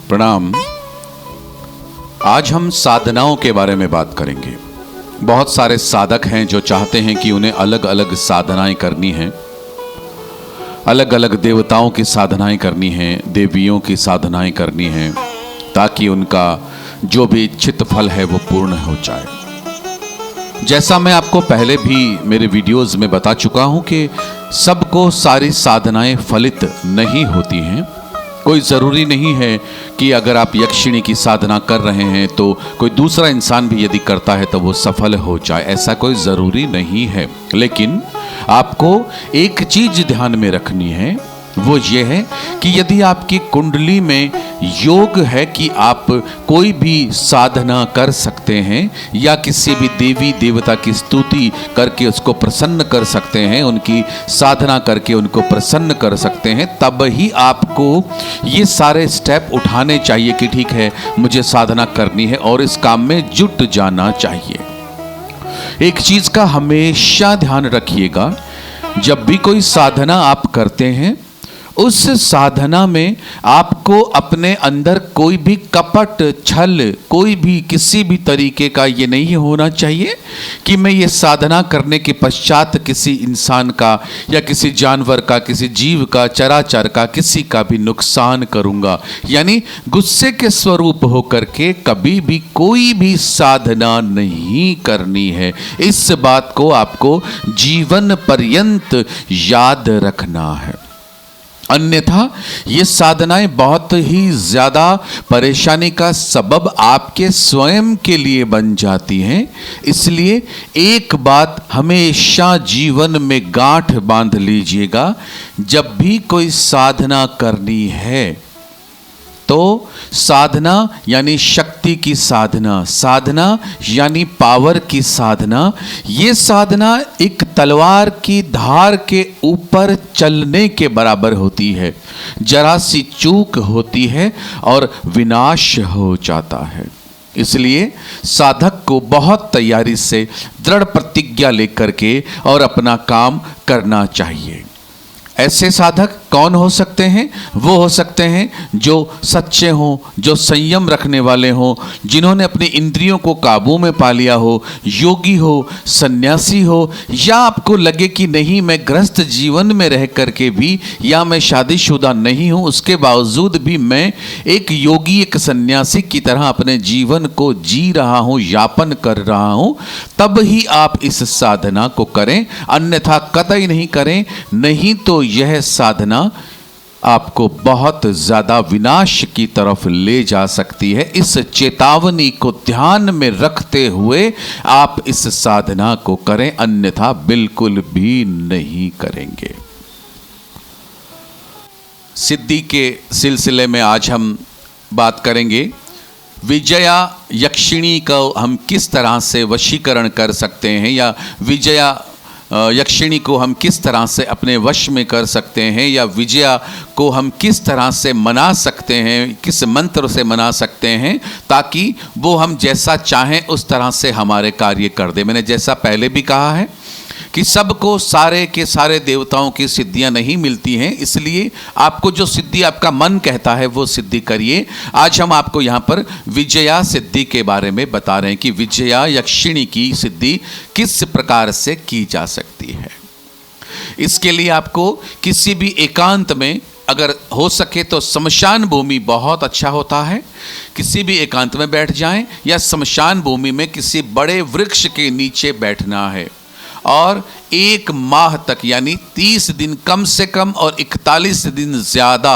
प्रणाम। आज हम साधनाओं के बारे में बात करेंगे। बहुत सारे साधक हैं जो चाहते हैं कि उन्हें अलग अलग साधनाएं करनी हैं, अलग अलग देवताओं की साधनाएं करनी हैं, देवियों की साधनाएं करनी हैं, ताकि उनका जो भी इच्छित फल है वो पूर्ण हो जाए। जैसा मैं आपको पहले भी मेरे वीडियोस में बता चुका हूं कि सबको सारी साधनाएं फलित नहीं होती हैं। कोई ज़रूरी नहीं है कि अगर आप यक्षिणी की साधना कर रहे हैं तो कोई दूसरा इंसान भी यदि करता है तो वो सफल हो जाए, ऐसा कोई ज़रूरी नहीं है। लेकिन आपको एक चीज़ ध्यान में रखनी है, वो ये है कि यदि आपकी कुंडली में योग है कि आप कोई भी साधना कर सकते हैं या किसी भी देवी देवता की स्तुति करके उसको प्रसन्न कर सकते हैं, उनकी साधना करके उनको प्रसन्न कर सकते हैं, तब ही आपको ये सारे स्टेप उठाने चाहिए कि ठीक है मुझे साधना करनी है और इस काम में जुट जाना चाहिए। एक चीज़ का हमेशा ध्यान रखिएगा, जब भी कोई साधना आप करते हैं उस साधना में आपको अपने अंदर कोई भी कपट, छल, कोई भी किसी भी तरीके का ये नहीं होना चाहिए कि मैं ये साधना करने के पश्चात किसी इंसान का या किसी जानवर का, किसी जीव का, चराचर का, किसी का भी नुकसान करूंगा। यानी गुस्से के स्वरूप होकर के कभी भी कोई भी साधना नहीं करनी है। इस बात को आपको जीवन पर्यंत याद रखना है, अन्यथा ये साधनाएं बहुत ही ज्यादा परेशानी का सबब आपके स्वयं के लिए बन जाती हैं। इसलिए एक बात हमेशा जीवन में गांठ बांध लीजिएगा, जब भी कोई साधना करनी है तो साधना यानी शक्ति की साधना, साधना यानी पावर की साधना, ये साधना एक तलवार की धार के ऊपर चलने के बराबर होती है। जरा सी चूक होती है और विनाश हो जाता है। इसलिए साधक को बहुत तैयारी से दृढ़ प्रतिज्ञा लेकर के और अपना काम करना चाहिए। ऐसे साधक कौन हो सकते हैं? वो हो सकते हैं जो सच्चे हों, जो संयम रखने वाले हों, जिन्होंने अपनी इंद्रियों को काबू में पा लिया हो, योगी हो, सन्यासी हो, या आपको लगे कि नहीं मैं गृहस्थ जीवन में रह करके भी या मैं शादीशुदा नहीं हूँ, उसके बावजूद भी मैं एक योगी, एक सन्यासी की तरह अपने जीवन को जी रहा हूँ, यापन कर रहा हूँ, तब ही आप इस साधना को करें, अन्यथा कतई नहीं करें। नहीं तो यह साधना आपको बहुत ज्यादा विनाश की तरफ ले जा सकती है। इस चेतावनी को ध्यान में रखते हुए आप इस साधना को करें, अन्यथा बिल्कुल भी नहीं करेंगे। सिद्धि के सिलसिले में आज हम बात करेंगे विजया यक्षिणी को हम किस तरह से वशीकरण कर सकते हैं, या विजया यक्षिणी को हम किस तरह से अपने वश में कर सकते हैं, या विजया को हम किस तरह से मना सकते हैं, किस मंत्र से मना सकते हैं ताकि वो हम जैसा चाहें उस तरह से हमारे कार्य कर दे। मैंने जैसा पहले भी कहा है कि सबको सारे के सारे देवताओं की सिद्धियां नहीं मिलती हैं, इसलिए आपको जो सिद्धि आपका मन कहता है वो सिद्धि करिए। आज हम आपको यहाँ पर विजया सिद्धि के बारे में बता रहे हैं कि विजया यक्षिणी की सिद्धि किस प्रकार से की जा सकती है। इसके लिए आपको किसी भी एकांत में, अगर हो सके तो शमशान भूमि बहुत अच्छा होता है, किसी भी एकांत में बैठ जाएं या शमशान भूमि में किसी बड़े वृक्ष के नीचे बैठना है और 1 माह तक यानी 30 दिन कम से कम और 41 दिन ज़्यादा,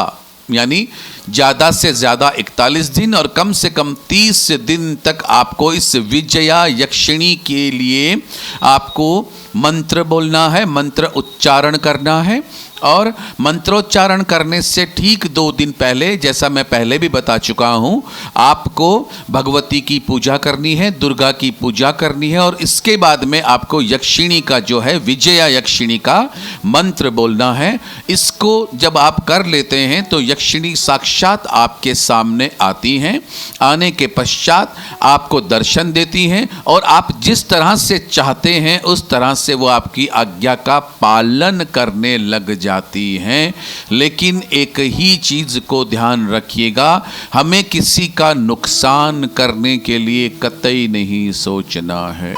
यानी ज़्यादा से ज़्यादा 41 दिन और कम से कम 30 दिन तक आपको इस विजया यक्षिणी के लिए आपको मंत्र बोलना है, मंत्र उच्चारण करना है। और मंत्रोच्चारण करने से ठीक 2 दिन पहले, जैसा मैं पहले भी बता चुका हूं, आपको भगवती की पूजा करनी है, दुर्गा की पूजा करनी है, और इसके बाद में आपको यक्षिणी का जो है विजया यक्षिणी का मंत्र बोलना है। इसको जब आप कर लेते हैं तो यक्षिणी साक्षात आपके सामने आती हैं। आने के पश्चात आपको दर्शन देती हैं और आप जिस तरह से चाहते हैं उस तरह से वो आपकी आज्ञा का पालन करने लग जाती हैं। लेकिन एक ही चीज को ध्यान रखिएगा, हमें किसी का नुकसान करने के लिए कतई नहीं सोचना है।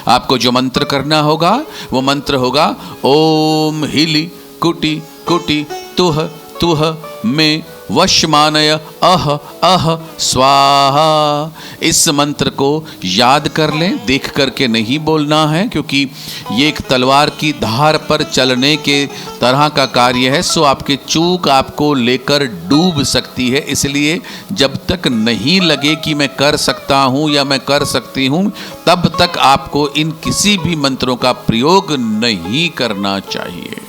आपको जो मंत्र करना होगा वो मंत्र होगा ओम हिली कुटी कुटी तुह तुह में वशमानय अह अह स्वाहा। इस मंत्र को याद कर लें, देख करके नहीं बोलना है, क्योंकि ये एक तलवार की धार पर चलने के तरह का कार्य है। सो आपके चूक आपको लेकर डूब सकती है। इसलिए जब तक नहीं लगे कि मैं कर सकता हूँ या मैं कर सकती हूँ, तब तक आपको इन किसी भी मंत्रों का प्रयोग नहीं करना चाहिए।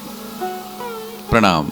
प्रणाम।